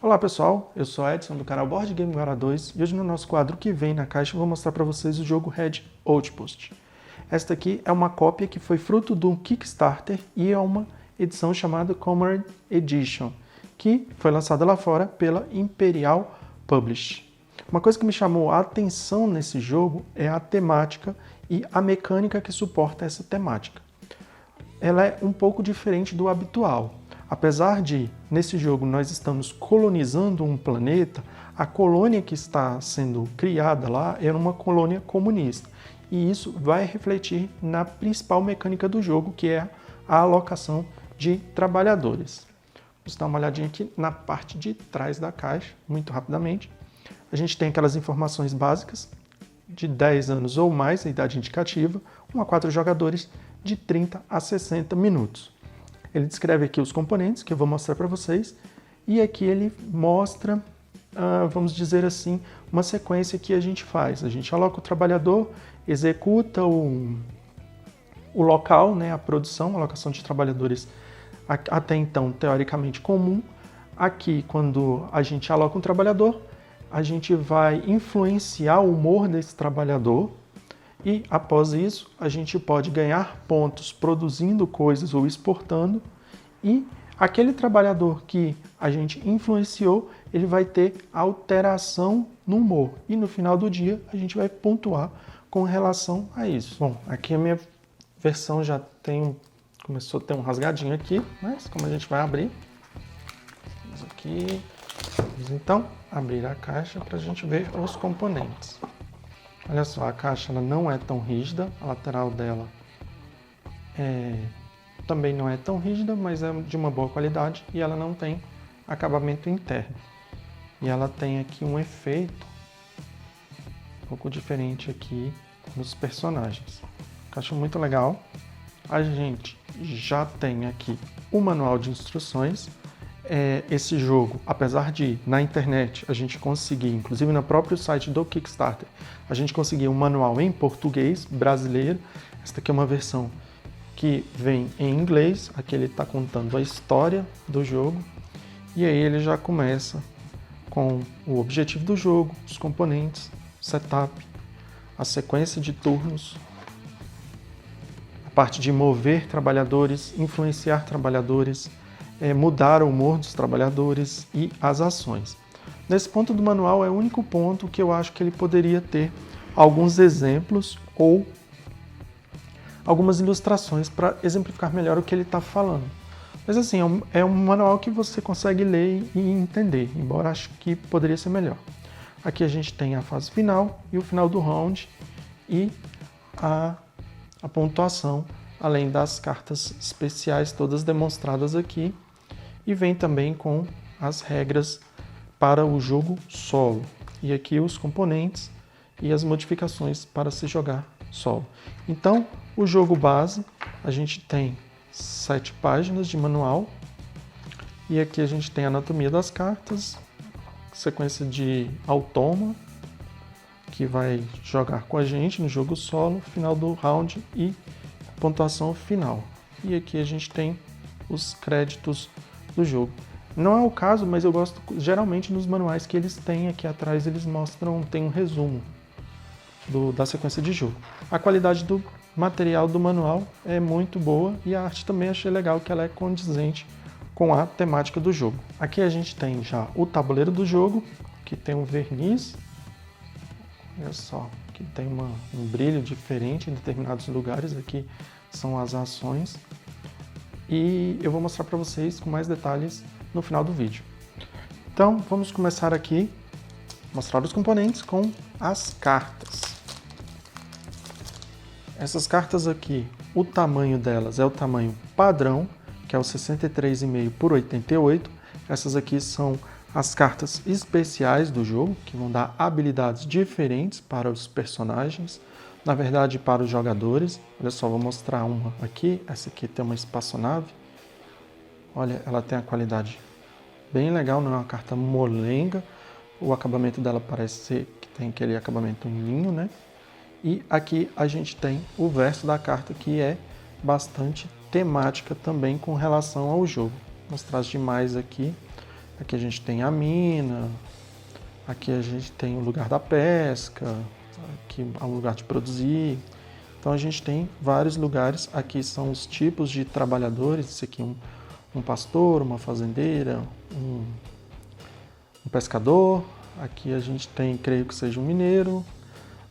Olá pessoal, eu sou Edson do canal Board Game Guará 2 e hoje no nosso quadro que vem na caixa eu vou mostrar para vocês o jogo Red Outpost. Esta aqui é uma cópia que foi fruto de um Kickstarter e é uma edição chamada Comrade Edition, que foi lançada lá fora pela Imperial Publishing. Uma coisa que me chamou a atenção nesse jogo é a temática e a mecânica que suporta essa temática. Ela é um pouco diferente do habitual. Apesar de, nesse jogo, nós estamos colonizando um planeta, a colônia que está sendo criada lá é uma colônia comunista. E isso vai refletir na principal mecânica do jogo, que é a alocação de trabalhadores. Vamos dar uma olhadinha aqui na parte de trás da caixa, muito rapidamente. A gente tem aquelas informações básicas, de 10 anos ou mais, a idade indicativa, 1 a 4 jogadores, de 30 a 60 minutos. Ele descreve aqui os componentes, que eu vou mostrar para vocês, e aqui ele mostra, vamos dizer assim, uma sequência que a gente faz. A gente aloca o trabalhador, executa o local, né, a produção, a alocação de trabalhadores até então teoricamente comum. Aqui, quando a gente aloca um trabalhador, a gente vai influenciar o humor desse trabalhador, e, após isso, a gente pode ganhar pontos produzindo coisas ou exportando. E aquele trabalhador que a gente influenciou, ele vai ter alteração no humor. E no final do dia, a gente vai pontuar com relação a isso. Bom, aqui a minha versão já começou a ter um rasgadinho aqui, mas como a gente vai abrir, vamos aqui. Vamos então abrir a caixa para a gente ver os componentes. Olha só, a caixa ela não é tão rígida, a lateral dela também não é tão rígida, mas é de uma boa qualidade e ela não tem acabamento interno. E ela tem aqui um efeito um pouco diferente aqui nos personagens. Caixa muito legal. A gente já tem aqui o manual de instruções. Esse jogo, apesar de na internet a gente conseguir, inclusive no próprio site do Kickstarter, a gente conseguir um manual em português brasileiro. Esta aqui é uma versão que vem em inglês. Aqui ele está contando a história do jogo e aí ele já começa com o objetivo do jogo, os componentes, o setup, a sequência de turnos, a parte de mover trabalhadores, influenciar trabalhadores, mudar o humor dos trabalhadores e as ações. Nesse ponto do manual é o único ponto que eu acho que ele poderia ter alguns exemplos ou algumas ilustrações para exemplificar melhor o que ele está falando. Mas assim, é um manual que você consegue ler e entender, embora acho que poderia ser melhor. Aqui a gente tem a fase final e o final do round e a pontuação, além das cartas especiais todas demonstradas aqui. E vem também com as regras para o jogo solo. E aqui os componentes e as modificações para se jogar solo. Então, o jogo base, a gente tem 7 páginas de manual. E aqui a gente tem a anatomia das cartas, sequência de automa, que vai jogar com a gente no jogo solo, final do round e pontuação final. E aqui a gente tem os créditos do jogo. Não é o caso, mas eu gosto, geralmente nos manuais que eles têm aqui atrás, eles tem um resumo da sequência de jogo. A qualidade do material do manual é muito boa e a arte também achei legal, que ela é condizente com a temática do jogo. Aqui a gente tem já o tabuleiro do jogo, que tem um verniz, olha só, que tem um brilho diferente em determinados lugares. Aqui são as ações. E eu vou mostrar para vocês com mais detalhes no final do vídeo. Então, vamos começar aqui, mostrar os componentes com as cartas. Essas cartas aqui, o tamanho delas é o tamanho padrão, que é o 63,5 por 88. Essas aqui são as cartas especiais do jogo, que vão dar habilidades diferentes para os personagens. Na verdade, para os jogadores. Olha só, vou mostrar uma aqui. Essa aqui tem uma espaçonave. Olha, ela tem a qualidade bem legal, não é uma carta molenga. O acabamento dela parece ser que tem aquele acabamento em linho, né? E aqui a gente tem o verso da carta, que é bastante temática também com relação ao jogo. Vou mostrar as demais aqui. Aqui a gente tem a mina, aqui a gente tem o lugar da pesca, aqui é um lugar de produzir. Então a gente tem vários lugares. Aqui são os tipos de trabalhadores. Esse aqui um pastor, uma fazendeira, um pescador. Aqui a gente tem, creio que seja um mineiro.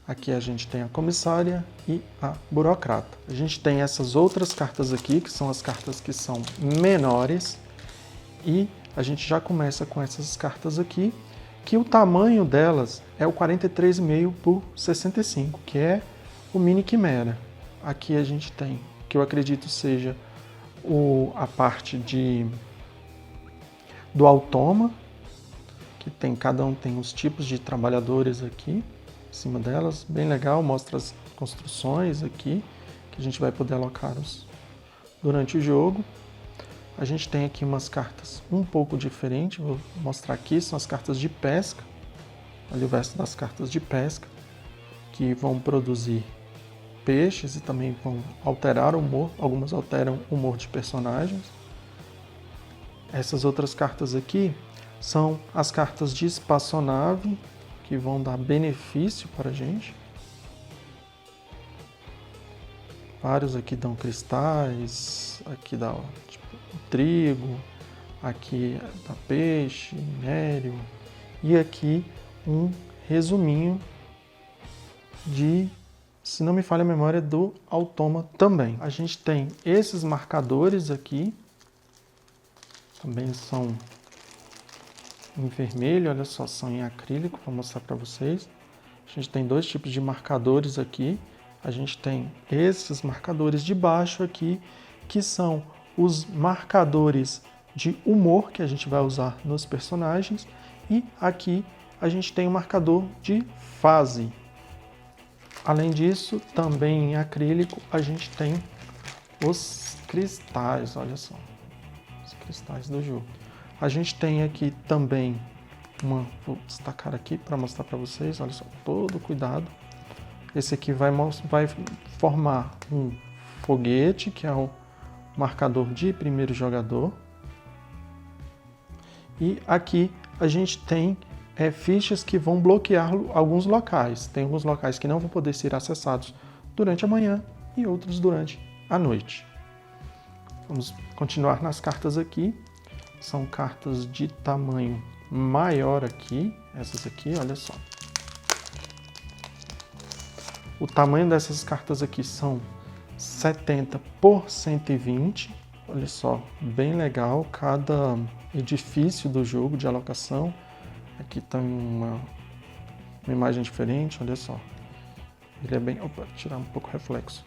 Aqui a gente tem a comissária e a burocrata. A gente tem essas outras cartas aqui, que são as cartas que são menores. E a gente já começa com essas cartas aqui, que o tamanho delas é o 43,5 por 65, que é o mini quimera. Aqui a gente tem, que eu acredito seja a parte do automa, que tem, cada um tem os tipos de trabalhadores aqui em cima delas, bem legal, mostra as construções aqui, que a gente vai poder alocar durante o jogo. A gente tem aqui umas cartas um pouco diferentes, vou mostrar aqui, são as cartas de pesca. Olha o verso das cartas de pesca, que vão produzir peixes e também vão alterar o humor, algumas alteram o humor de personagens. Essas outras cartas aqui são as cartas de espaçonave, que vão dar benefício para a gente. Vários aqui dão cristais, aqui dá tipo, trigo, aqui dá peixe, minério, e aqui um resuminho de, se não me falha a memória, do automa também. A gente tem esses marcadores aqui, também são em vermelho, olha só, são em acrílico, vou mostrar para vocês. A gente tem dois tipos de marcadores aqui. A gente tem esses marcadores de baixo aqui, que são os marcadores de humor que a gente vai usar nos personagens. E aqui a gente tem o marcador de fase. Além disso, também em acrílico, a gente tem os cristais, olha só, os cristais do jogo. A gente tem aqui também vou destacar aqui para mostrar para vocês, olha só, todo cuidado. Esse aqui vai formar um foguete, que é o marcador de primeiro jogador. E aqui a gente tem fichas que vão bloquear alguns locais. Tem alguns locais que não vão poder ser acessados durante a manhã e outros durante a noite. Vamos continuar nas cartas aqui. São cartas de tamanho maior aqui. Essas aqui, olha só. O tamanho dessas cartas aqui são 70 por 120. Olha só, bem legal. Cada edifício do jogo de alocação. Aqui tem uma imagem diferente, olha só. Ele é bem... Opa, tirar um pouco o reflexo.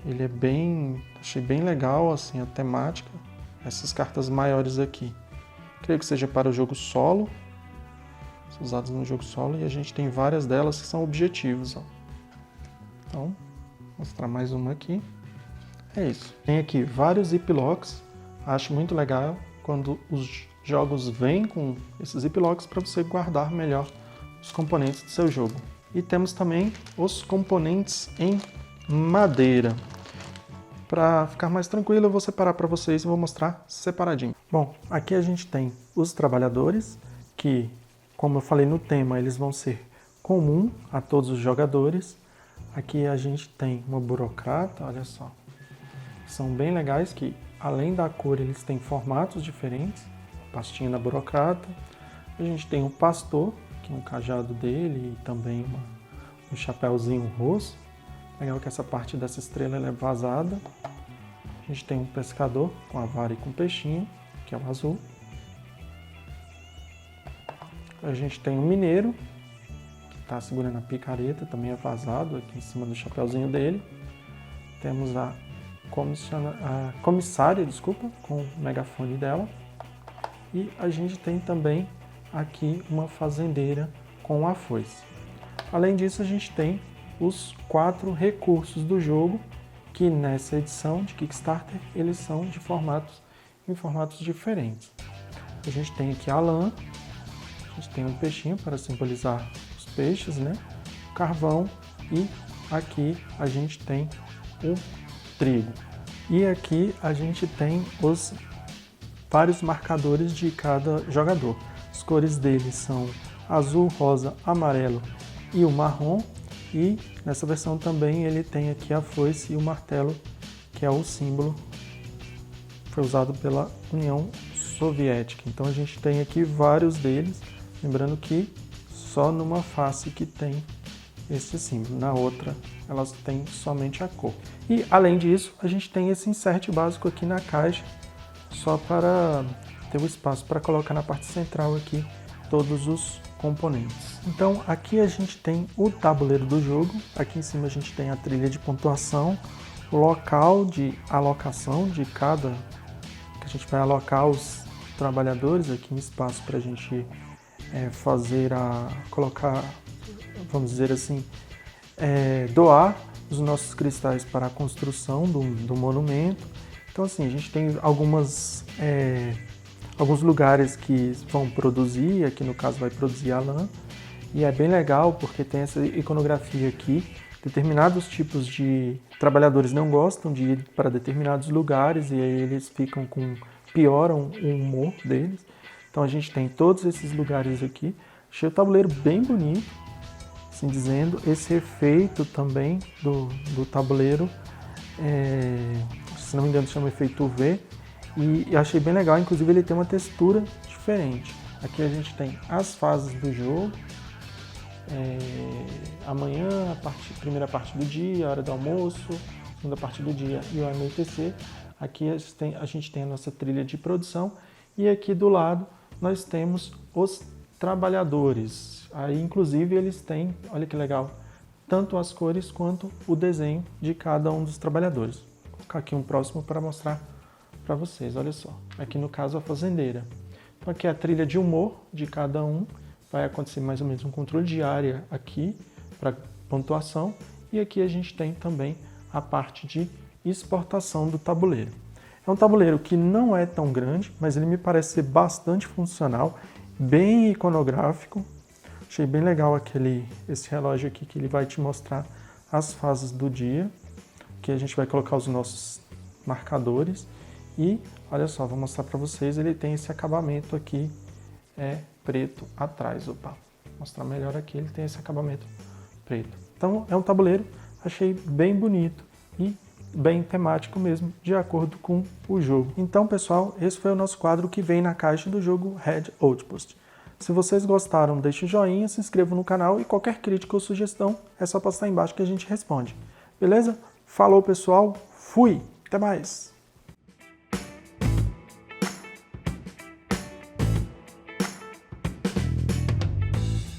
Ele é bem... Achei bem legal, assim, a temática. Essas cartas maiores aqui. Creio que seja para o jogo solo. São usadas no jogo solo. E a gente tem várias delas que são objetivos, ó. Então, vou mostrar mais uma aqui. É isso. Tem aqui vários zip-locks. Acho muito legal quando os jogos vêm com esses zip-locks para você guardar melhor os componentes do seu jogo. E temos também os componentes em madeira. Para ficar mais tranquilo, eu vou separar para vocês e vou mostrar separadinho. Bom, aqui a gente tem os trabalhadores, que, como eu falei no tema, eles vão ser comum a todos os jogadores. Aqui a gente tem uma burocrata, olha só. São bem legais que, além da cor, eles têm formatos diferentes. Pastinha da burocrata. A gente tem um pastor, que é um cajado dele e também um chapéuzinho rosto. Legal que essa parte dessa estrela ela é vazada. A gente tem um pescador com a vara e com o peixinho, que é o azul. A gente tem um mineiro, que está segurando a picareta, também é vazado, aqui em cima do chapéuzinho dele. Temos a comissária, com o megafone dela. E a gente tem também aqui uma fazendeira com a foice. Além disso, a gente tem os 4 recursos do jogo, que nessa edição de Kickstarter, eles são em formatos diferentes. A gente tem aqui a lã, a gente tem um peixinho para simbolizar os peixes, né? Carvão, e aqui a gente tem o trigo. E aqui a gente tem os vários marcadores de cada jogador. As cores deles são azul, rosa, amarelo e o marrom. E nessa versão também ele tem aqui a foice e o martelo, que é o símbolo que foi usado pela União Soviética. Então a gente tem aqui vários deles, lembrando que só numa face que tem esse símbolo, na outra elas têm somente a cor. E além disso, a gente tem esse insert básico aqui na caixa, só para ter o espaço para colocar na parte central aqui todos os componentes. Então aqui a gente tem o tabuleiro do jogo, aqui em cima a gente tem a trilha de pontuação, o local de alocação de cada, que a gente vai alocar os trabalhadores, aqui um espaço para a gente colocar, vamos dizer assim, doar os nossos cristais para a construção do monumento. Então assim, a gente tem alguns lugares que vão produzir, aqui no caso vai produzir a lã, e é bem legal porque tem essa iconografia aqui. Determinados tipos de trabalhadores não gostam de ir para determinados lugares e aí eles pioram o humor deles. Então a gente tem todos esses lugares aqui. Achei o tabuleiro bem bonito, assim dizendo. Esse efeito também do tabuleiro, se não me engano, chama efeito V. E achei bem legal, inclusive ele tem uma textura diferente. Aqui a gente tem as fases do jogo. Amanhã, primeira parte do dia, a hora do almoço, segunda parte do dia e o anoitecer. Aqui a gente tem a nossa trilha de produção e aqui do lado nós temos os trabalhadores. Aí inclusive eles têm, olha que legal, tanto as cores quanto o desenho de cada um dos trabalhadores. Vou colocar aqui um próximo para mostrar para vocês, olha só. Aqui no caso a fazendeira. Então aqui é a trilha de humor de cada um. Vai acontecer mais ou menos um controle de área aqui para pontuação. E aqui a gente tem também a parte de exportação do tabuleiro. É um tabuleiro que não é tão grande, mas ele me parece ser bastante funcional, bem iconográfico. Achei bem legal esse relógio aqui que ele vai te mostrar as fases do dia. Aqui a gente vai colocar os nossos marcadores. E olha só, vou mostrar para vocês, ele tem esse acabamento aqui preto atrás. Opa, vou mostrar melhor aqui, ele tem esse acabamento preto. Então é um tabuleiro, achei bem bonito e bem temático mesmo, de acordo com o jogo. Então pessoal, esse foi o nosso quadro que vem na caixa do jogo Red Outpost. Se vocês gostaram, deixe o joinha, se inscrevam no canal e qualquer crítica ou sugestão é só postar aí embaixo que a gente responde. Beleza? Falou pessoal, fui, até mais!